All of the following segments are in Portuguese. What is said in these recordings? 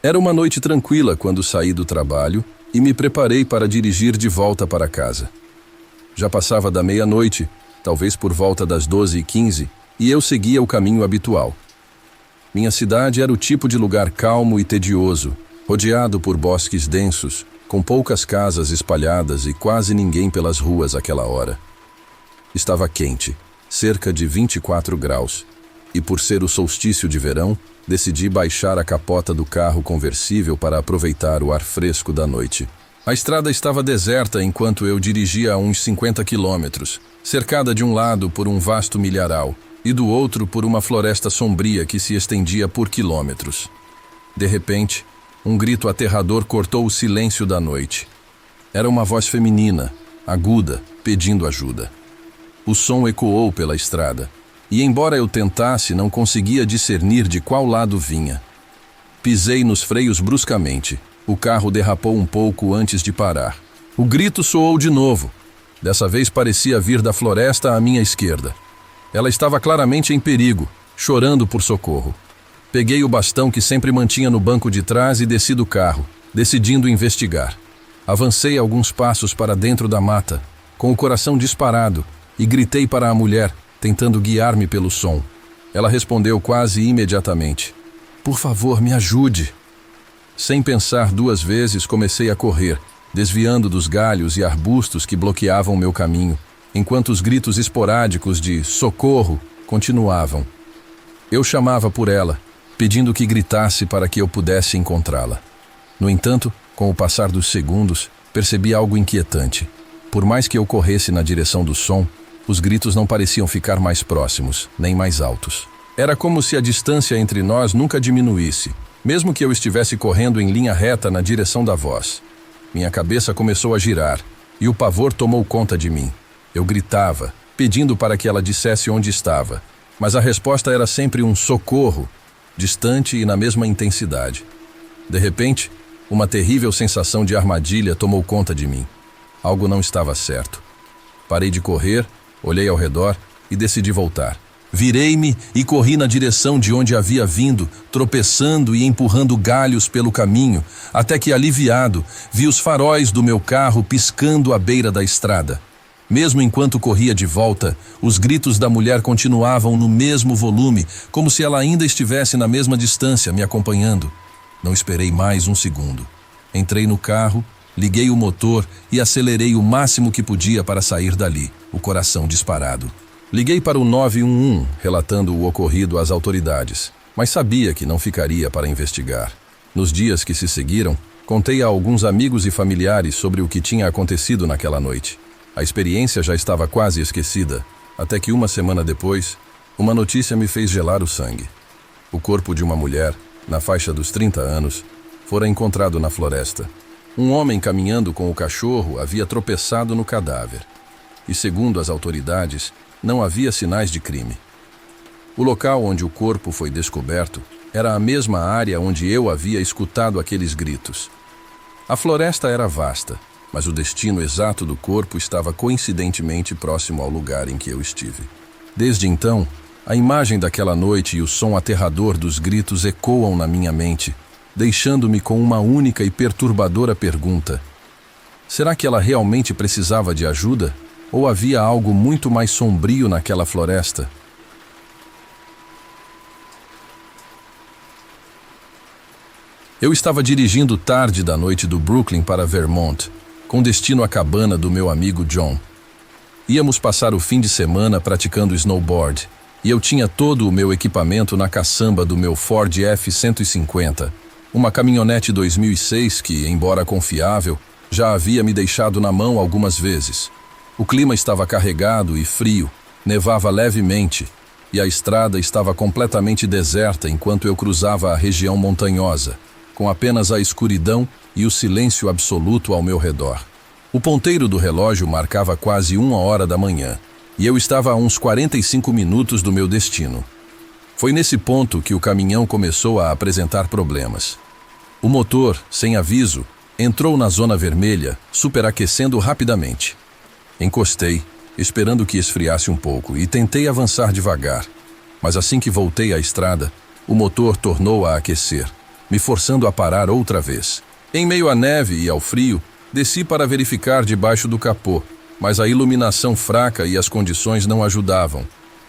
Era uma noite tranquila quando saí do trabalho e me preparei para dirigir de volta para casa. Já passava da meia-noite, talvez por volta das 12h15, e eu seguia o caminho habitual. Minha cidade era o tipo de lugar calmo e tedioso, rodeado por bosques densos, com poucas casas espalhadas e quase ninguém pelas ruas àquela hora. Estava quente, cerca de 24 graus, e por ser o solstício de verão, decidi baixar a capota do carro conversível para aproveitar o ar fresco da noite. A estrada estava deserta enquanto eu dirigia a uns 50 quilômetros, cercada de um lado por um vasto milharal e do outro por uma floresta sombria que se estendia por quilômetros. De repente, um grito aterrador cortou o silêncio da noite. Era uma voz feminina, aguda, pedindo ajuda. O som ecoou pela estrada, e embora eu tentasse, não conseguia discernir de qual lado vinha. Pisei nos freios bruscamente. O carro derrapou um pouco antes de parar. O grito soou de novo. Dessa vez parecia vir da floresta à minha esquerda. Ela estava claramente em perigo, chorando por socorro. Peguei o bastão que sempre mantinha no banco de trás e desci do carro, decidindo investigar. Avancei alguns passos para dentro da mata, com o coração disparado, e gritei para a mulher, tentando guiar-me pelo som. Ela respondeu quase imediatamente: "Por favor, me ajude." Sem pensar duas vezes, comecei a correr, desviando dos galhos e arbustos que bloqueavam meu caminho, enquanto os gritos esporádicos de "socorro" continuavam. Eu chamava por ela, pedindo que gritasse para que eu pudesse encontrá-la. No entanto, com o passar dos segundos, percebi algo inquietante. Por mais que eu corresse na direção do som, os gritos não pareciam ficar mais próximos, nem mais altos. Era como se a distância entre nós nunca diminuísse, mesmo que eu estivesse correndo em linha reta na direção da voz. Minha cabeça começou a girar, e o pavor tomou conta de mim. Eu gritava, pedindo para que ela dissesse onde estava, mas a resposta era sempre um socorro, distante e na mesma intensidade. De repente, uma terrível sensação de armadilha tomou conta de mim. Algo não estava certo. Parei de correr, olhei ao redor e decidi voltar. Virei-me e corri na direção de onde havia vindo, tropeçando e empurrando galhos pelo caminho, até que, aliviado, vi os faróis do meu carro piscando à beira da estrada. Mesmo enquanto corria de volta, os gritos da mulher continuavam no mesmo volume, como se ela ainda estivesse na mesma distância, me acompanhando. Não esperei mais um segundo. Entrei no carro, liguei o motor e acelerei o máximo que podia para sair dali, o coração disparado. Liguei para o 911, relatando o ocorrido às autoridades, mas sabia que não ficaria para investigar. Nos dias que se seguiram, contei a alguns amigos e familiares sobre o que tinha acontecido naquela noite. A experiência já estava quase esquecida, até que uma semana depois, uma notícia me fez gelar o sangue. O corpo de uma mulher, na faixa dos 30 anos, fora encontrado na floresta. Um homem caminhando com o cachorro havia tropeçado no cadáver. E, segundo as autoridades, não havia sinais de crime. O local onde o corpo foi descoberto era a mesma área onde eu havia escutado aqueles gritos. A floresta era vasta, mas o destino exato do corpo estava coincidentemente próximo ao lugar em que eu estive. Desde então, a imagem daquela noite e o som aterrador dos gritos ecoam na minha mente, deixando-me com uma única e perturbadora pergunta: será que ela realmente precisava de ajuda? Ou havia algo muito mais sombrio naquela floresta? Eu estava dirigindo tarde da noite do Brooklyn para Vermont, com destino à cabana do meu amigo John. Íamos passar o fim de semana praticando snowboard, e eu tinha todo o meu equipamento na caçamba do meu Ford F-150, uma caminhonete 2006 que, embora confiável, já havia me deixado na mão algumas vezes. O clima estava carregado e frio, nevava levemente, e a estrada estava completamente deserta enquanto eu cruzava a região montanhosa, com apenas a escuridão e o silêncio absoluto ao meu redor. O ponteiro do relógio marcava quase 1h da manhã, e eu estava a uns 45 minutos do meu destino. Foi nesse ponto que o caminhão começou a apresentar problemas. O motor, sem aviso, entrou na zona vermelha, superaquecendo rapidamente. Encostei, esperando que esfriasse um pouco, e tentei avançar devagar. Mas assim que voltei à estrada, o motor tornou a aquecer. me forçando a parar outra vez. Em meio à neve e ao frio, desci para verificar debaixo do capô, mas a iluminação fraca e as condições não ajudavam.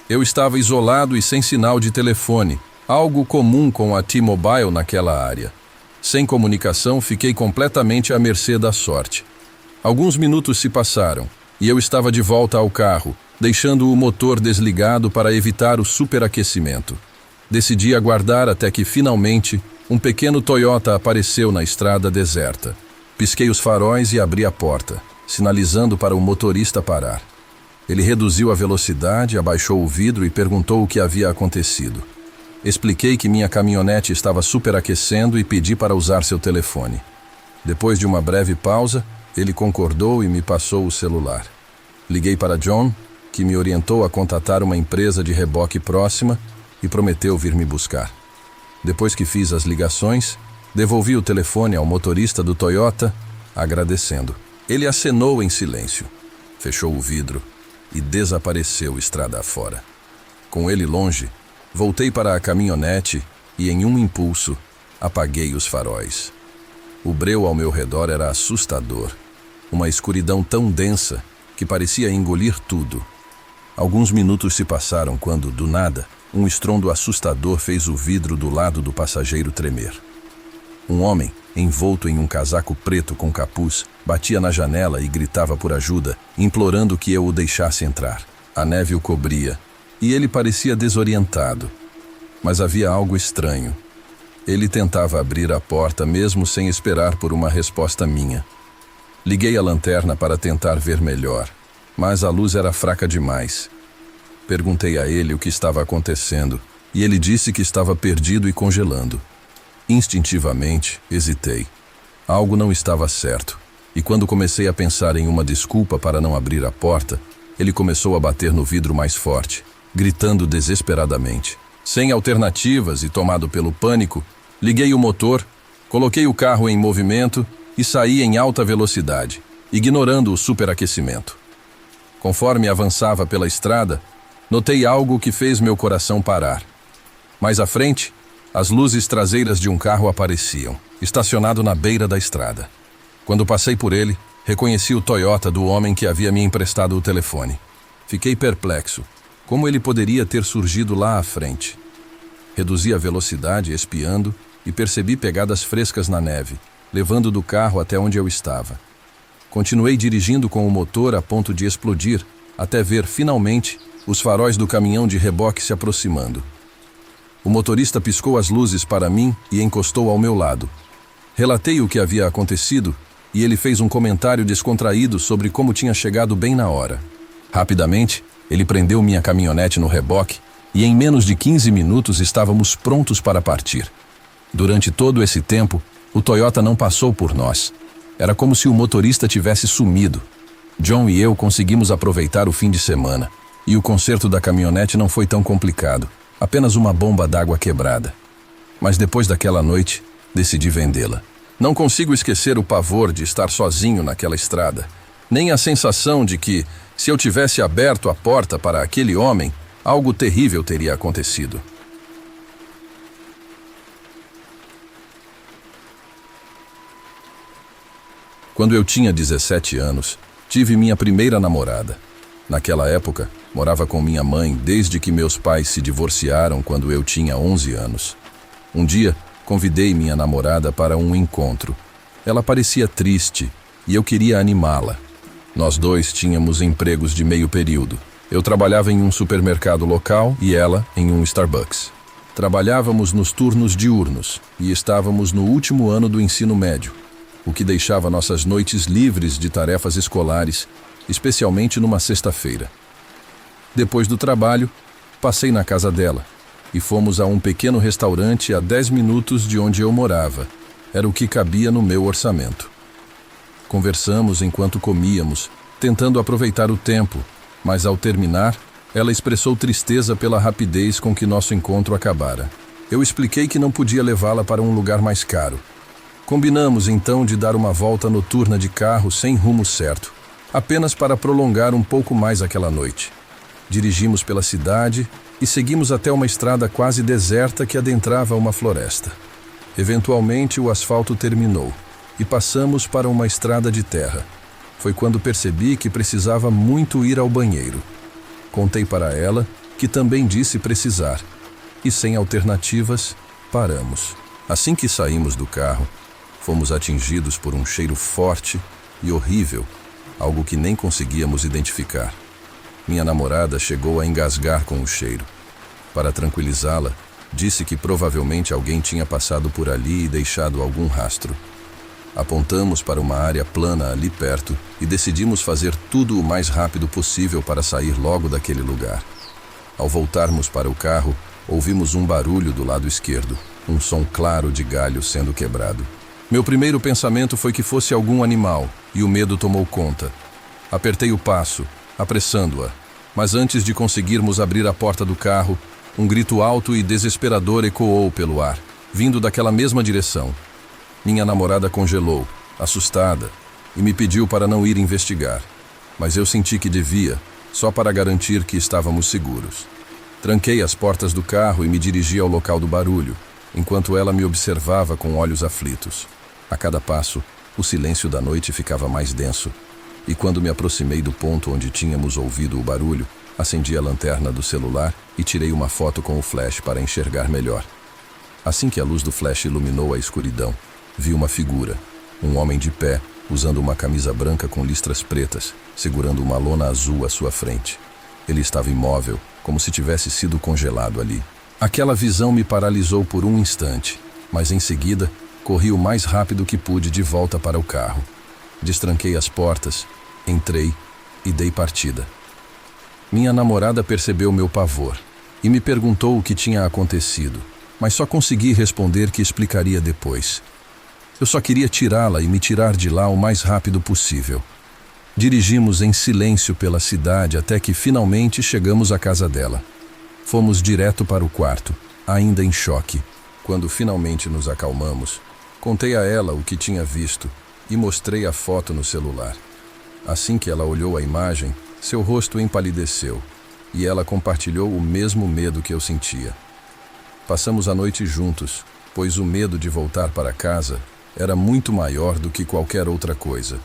Eu estava isolado e sem sinal de telefone, algo comum com a T-Mobile naquela área. Sem comunicação, fiquei completamente à mercê da sorte. Alguns minutos se passaram e eu estava de volta ao carro, deixando o motor desligado para evitar o superaquecimento. Decidi aguardar até que, finalmente, um pequeno Toyota apareceu na estrada deserta. Pisquei os faróis e abri a porta, sinalizando para o motorista parar. Ele reduziu a velocidade, abaixou o vidro e perguntou o que havia acontecido. Expliquei que minha caminhonete estava superaquecendo e pedi para usar seu telefone. Depois de uma breve pausa, ele concordou e me passou o celular. Liguei para John, que me orientou a contatar uma empresa de reboque próxima e prometeu vir me buscar. Depois que fiz as ligações, devolvi o telefone ao motorista do Toyota, agradecendo. Ele acenou em silêncio, fechou o vidro e desapareceu estrada afora. Com ele longe, voltei para a caminhonete e, em um impulso, apaguei os faróis. O breu ao meu redor era assustador, uma escuridão tão densa que parecia engolir tudo. Alguns minutos se passaram quando, do nada, um estrondo assustador fez o vidro do lado do passageiro tremer. Um homem, envolto em um casaco preto com capuz, batia na janela e gritava por ajuda, implorando que eu o deixasse entrar. A neve o cobria, e ele parecia desorientado. Mas havia algo estranho. Ele tentava abrir a porta mesmo sem esperar por uma resposta minha. Liguei a lanterna para tentar ver melhor, mas a luz era fraca demais. Perguntei a ele o que estava acontecendo, e ele disse que estava perdido e congelando. Instintivamente, hesitei. Algo não estava certo, e quando comecei a pensar em uma desculpa para não abrir a porta, ele começou a bater no vidro mais forte, gritando desesperadamente. Sem alternativas e tomado pelo pânico, liguei o motor, coloquei o carro em movimento e saí em alta velocidade, ignorando o superaquecimento. Conforme avançava pela estrada, notei algo que fez meu coração parar. Mais à frente, as luzes traseiras de um carro apareciam, estacionado na beira da estrada. Quando passei por ele, reconheci o Toyota do homem que havia me emprestado o telefone. Fiquei perplexo. Como ele poderia ter surgido lá à frente? Reduzi a velocidade, espiando, e percebi pegadas frescas na neve, levando do carro até onde eu estava. Continuei dirigindo com o motor a ponto de explodir, até ver, finalmente, os faróis do caminhão de reboque se aproximando. O motorista piscou as luzes para mim e encostou ao meu lado. Relatei o que havia acontecido e ele fez um comentário descontraído sobre como tinha chegado bem na hora. Rapidamente, ele prendeu minha caminhonete no reboque e em menos de 15 minutos estávamos prontos para partir. Durante todo esse tempo, o Toyota não passou por nós. Era como se o motorista tivesse sumido. John e eu conseguimos aproveitar o fim de semana. E o conserto da caminhonete não foi tão complicado, apenas uma bomba d'água quebrada. Mas depois daquela noite, decidi vendê-la. Não consigo esquecer o pavor de estar sozinho naquela estrada, nem a sensação de que, se eu tivesse aberto a porta para aquele homem, algo terrível teria acontecido. Quando eu tinha 17 anos, tive minha primeira namorada. Naquela época, morava com minha mãe desde que meus pais se divorciaram quando eu tinha 11 anos. Um dia, convidei minha namorada para um encontro. Ela parecia triste e eu queria animá-la. Nós dois tínhamos empregos de meio período. Eu trabalhava em um supermercado local e ela em um Starbucks. Trabalhávamos nos turnos diurnos e estávamos no último ano do ensino médio, o que deixava nossas noites livres de tarefas escolares, especialmente numa sexta-feira. Depois do trabalho, passei na casa dela e fomos a um pequeno restaurante a 10 minutos de onde eu morava. Era o que cabia no meu orçamento. Conversamos enquanto comíamos, tentando aproveitar o tempo, mas ao terminar, ela expressou tristeza pela rapidez com que nosso encontro acabara. Eu expliquei que não podia levá-la para um lugar mais caro. Combinamos então de dar uma volta noturna de carro sem rumo certo, apenas para prolongar um pouco mais aquela noite. Dirigimos pela cidade e seguimos até uma estrada quase deserta que adentrava uma floresta. Eventualmente, o asfalto terminou e passamos para uma estrada de terra. Foi quando percebi que precisava muito ir ao banheiro. Contei para ela, que também disse precisar, e sem alternativas, paramos. Assim que saímos do carro, fomos atingidos por um cheiro forte e horrível, algo que nem conseguíamos identificar. Minha namorada chegou a engasgar com o cheiro. Para tranquilizá-la, disse que provavelmente alguém tinha passado por ali e deixado algum rastro. Apontamos para uma área plana ali perto e decidimos fazer tudo o mais rápido possível para sair logo daquele lugar. Ao voltarmos para o carro, ouvimos um barulho do lado esquerdo, um som claro de galho sendo quebrado. Meu primeiro pensamento foi que fosse algum animal, e o medo tomou conta. Apertei o passo, apressando-a, mas antes de conseguirmos abrir a porta do carro, um grito alto e desesperador ecoou pelo ar, vindo daquela mesma direção. Minha namorada congelou, assustada, e me pediu para não ir investigar. Mas eu senti que devia, só para garantir que estávamos seguros. Tranquei as portas do carro e me dirigi ao local do barulho, enquanto ela me observava com olhos aflitos. A cada passo, o silêncio da noite ficava mais denso, e quando me aproximei do ponto onde tínhamos ouvido o barulho, acendi a lanterna do celular e tirei uma foto com o flash para enxergar melhor. Assim que a luz do flash iluminou a escuridão, vi uma figura, um homem de pé, usando uma camisa branca com listras pretas, segurando uma lona azul à sua frente. Ele estava imóvel, como se tivesse sido congelado ali. Aquela visão me paralisou por um instante, mas em seguida, corri o mais rápido que pude de volta para o carro. Destranquei as portas, entrei e dei partida. Minha namorada percebeu meu pavor e me perguntou o que tinha acontecido, mas só consegui responder que explicaria depois. Eu só queria tirá-la e me tirar de lá o mais rápido possível. Dirigimos em silêncio pela cidade até que finalmente chegamos à casa dela. Fomos direto para o quarto, ainda em choque. Quando finalmente nos acalmamos, contei a ela o que tinha visto e mostrei a foto no celular. Assim que ela olhou a imagem, seu rosto empalideceu e ela compartilhou o mesmo medo que eu sentia. Passamos a noite juntos, pois o medo de voltar para casa era muito maior do que qualquer outra coisa.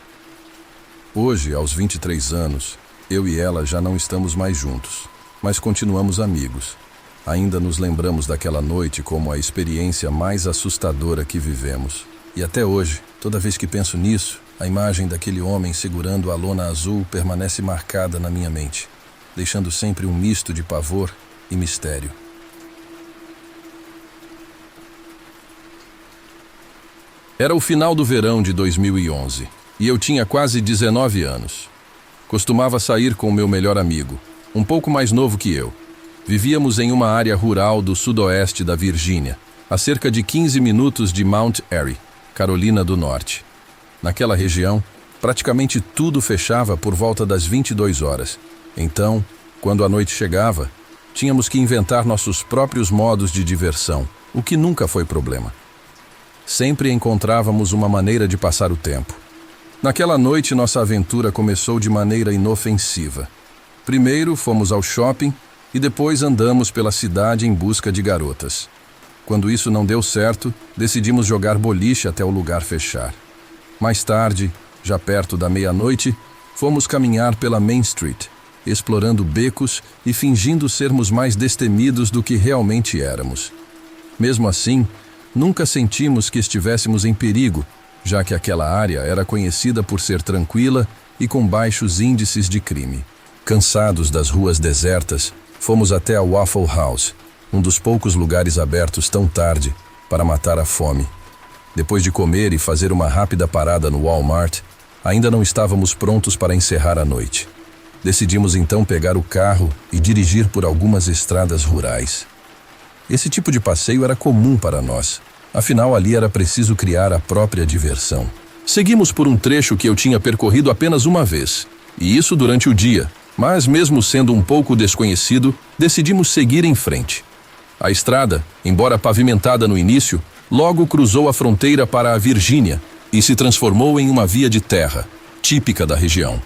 Hoje, aos 23 anos, eu e ela já não estamos mais juntos, mas continuamos amigos. Ainda nos lembramos daquela noite como a experiência mais assustadora que vivemos. E até hoje, toda vez que penso nisso, a imagem daquele homem segurando a lona azul permanece marcada na minha mente, deixando sempre um misto de pavor e mistério. Era o final do verão de 2011 e eu tinha quase 19 anos. Costumava sair com o meu melhor amigo, um pouco mais novo que eu. Vivíamos em uma área rural do sudoeste da Virgínia, a cerca de 15 minutos de Mount Airy, Carolina do Norte. Naquela região, praticamente tudo fechava por volta das 22 horas. Então, quando a noite chegava, tínhamos que inventar nossos próprios modos de diversão, o que nunca foi problema. Sempre encontrávamos uma maneira de passar o tempo. Naquela noite, nossa aventura começou de maneira inofensiva. Primeiro, fomos ao shopping e depois andamos pela cidade em busca de garotas. Quando isso não deu certo, decidimos jogar boliche até o lugar fechar. Mais tarde, já perto da meia-noite, fomos caminhar pela Main Street, explorando becos e fingindo sermos mais destemidos do que realmente éramos. Mesmo assim, nunca sentimos que estivéssemos em perigo, já que aquela área era conhecida por ser tranquila e com baixos índices de crime. Cansados das ruas desertas, fomos até a Waffle House, um dos poucos lugares abertos tão tarde para matar a fome. Depois de comer e fazer uma rápida parada no Walmart, ainda não estávamos prontos para encerrar a noite. Decidimos então pegar o carro e dirigir por algumas estradas rurais. Esse tipo de passeio era comum para nós, afinal ali era preciso criar a própria diversão. Seguimos por um trecho que eu tinha percorrido apenas uma vez, e isso durante o dia, mas mesmo sendo um pouco desconhecido, decidimos seguir em frente. A estrada, embora pavimentada no início, logo cruzou a fronteira para a Virgínia e se transformou em uma via de terra, típica da região.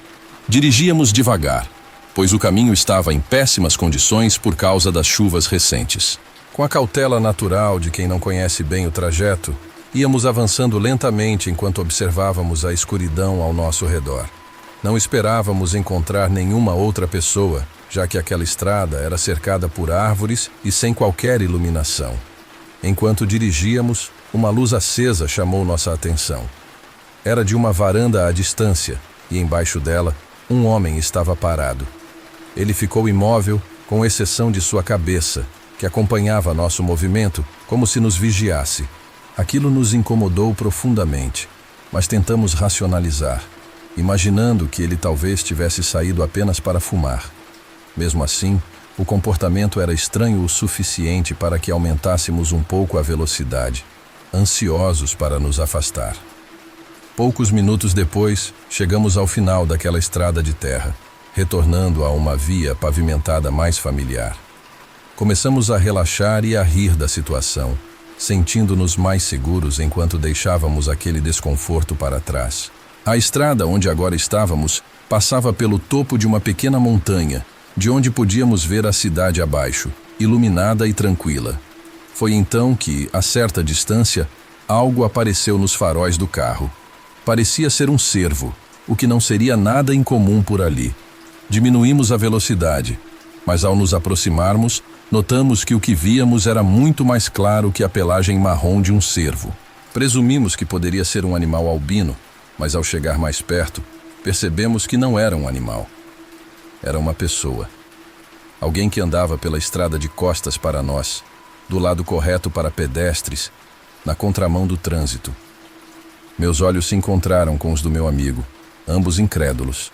Dirigíamos devagar, pois o caminho estava em péssimas condições por causa das chuvas recentes. Com a cautela natural de quem não conhece bem o trajeto, íamos avançando lentamente enquanto observávamos a escuridão ao nosso redor. Não esperávamos encontrar nenhuma outra pessoa, já que aquela estrada era cercada por árvores e sem qualquer iluminação. Enquanto dirigíamos, uma luz acesa chamou nossa atenção. Era de uma varanda à distância, e embaixo dela, um homem estava parado. Ele ficou imóvel, com exceção de sua cabeça, que acompanhava nosso movimento como se nos vigiasse. Aquilo nos incomodou profundamente, mas tentamos racionalizar, imaginando que ele talvez tivesse saído apenas para fumar. Mesmo assim, o comportamento era estranho o suficiente para que aumentássemos um pouco a velocidade, ansiosos para nos afastar. Poucos minutos depois, chegamos ao final daquela estrada de terra, retornando a uma via pavimentada mais familiar. Começamos a relaxar e a rir da situação, sentindo-nos mais seguros enquanto deixávamos aquele desconforto para trás. A estrada onde agora estávamos passava pelo topo de uma pequena montanha, de onde podíamos ver a cidade abaixo, iluminada e tranquila. Foi então que, a certa distância, algo apareceu nos faróis do carro. Parecia ser um cervo, o que não seria nada incomum por ali. Diminuímos a velocidade, mas ao nos aproximarmos, notamos que o que víamos era muito mais claro que a pelagem marrom de um cervo. Presumimos que poderia ser um animal albino, mas ao chegar mais perto, percebemos que não era um animal. Era uma pessoa. Alguém que andava pela estrada de costas para nós, do lado correto para pedestres, na contramão do trânsito. Meus olhos se encontraram com os do meu amigo, ambos incrédulos.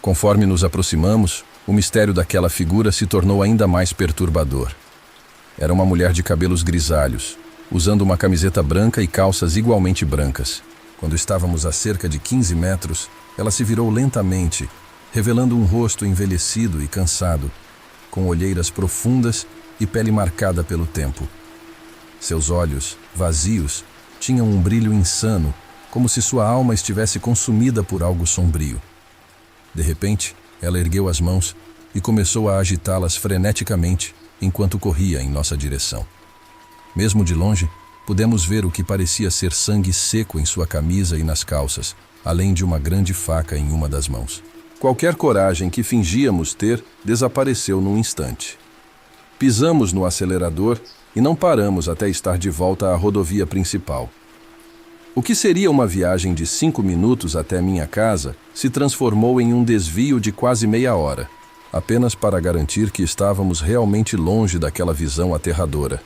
Conforme nos aproximamos, o mistério daquela figura se tornou ainda mais perturbador. Era uma mulher de cabelos grisalhos, usando uma camiseta branca e calças igualmente brancas. Quando estávamos a cerca de 15 metros, ela se virou lentamente, revelando um rosto envelhecido e cansado, com olheiras profundas e pele marcada pelo tempo. Seus olhos, vazios, tinham um brilho insano, como se sua alma estivesse consumida por algo sombrio. De repente, ela ergueu as mãos e começou a agitá-las freneticamente enquanto corria em nossa direção. Mesmo de longe, pudemos ver o que parecia ser sangue seco em sua camisa e nas calças, além de uma grande faca em uma das mãos. Qualquer coragem que fingíamos ter desapareceu num instante. Pisamos no acelerador e não paramos até estar de volta à rodovia principal. O que seria uma viagem de 5 minutos até minha casa se transformou em um desvio de quase meia hora, apenas para garantir que estávamos realmente longe daquela visão aterradora.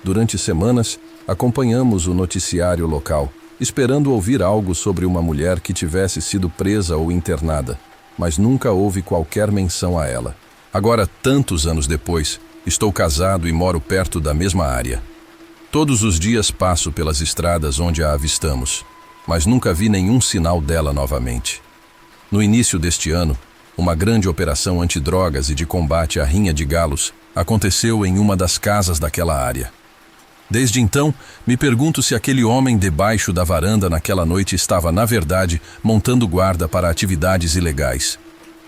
Durante semanas, acompanhamos o noticiário local, esperando ouvir algo sobre uma mulher que tivesse sido presa ou internada, mas nunca houve qualquer menção a ela. Agora, tantos anos depois, estou casado e moro perto da mesma área. Todos os dias passo pelas estradas onde a avistamos, mas nunca vi nenhum sinal dela novamente. No início deste ano, uma grande operação antidrogas e de combate à rinha de galos aconteceu em uma das casas daquela área. Desde então, me pergunto se aquele homem debaixo da varanda naquela noite estava, na verdade, montando guarda para atividades ilegais.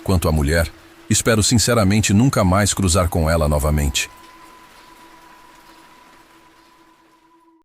Quanto à mulher, espero sinceramente nunca mais cruzar com ela novamente.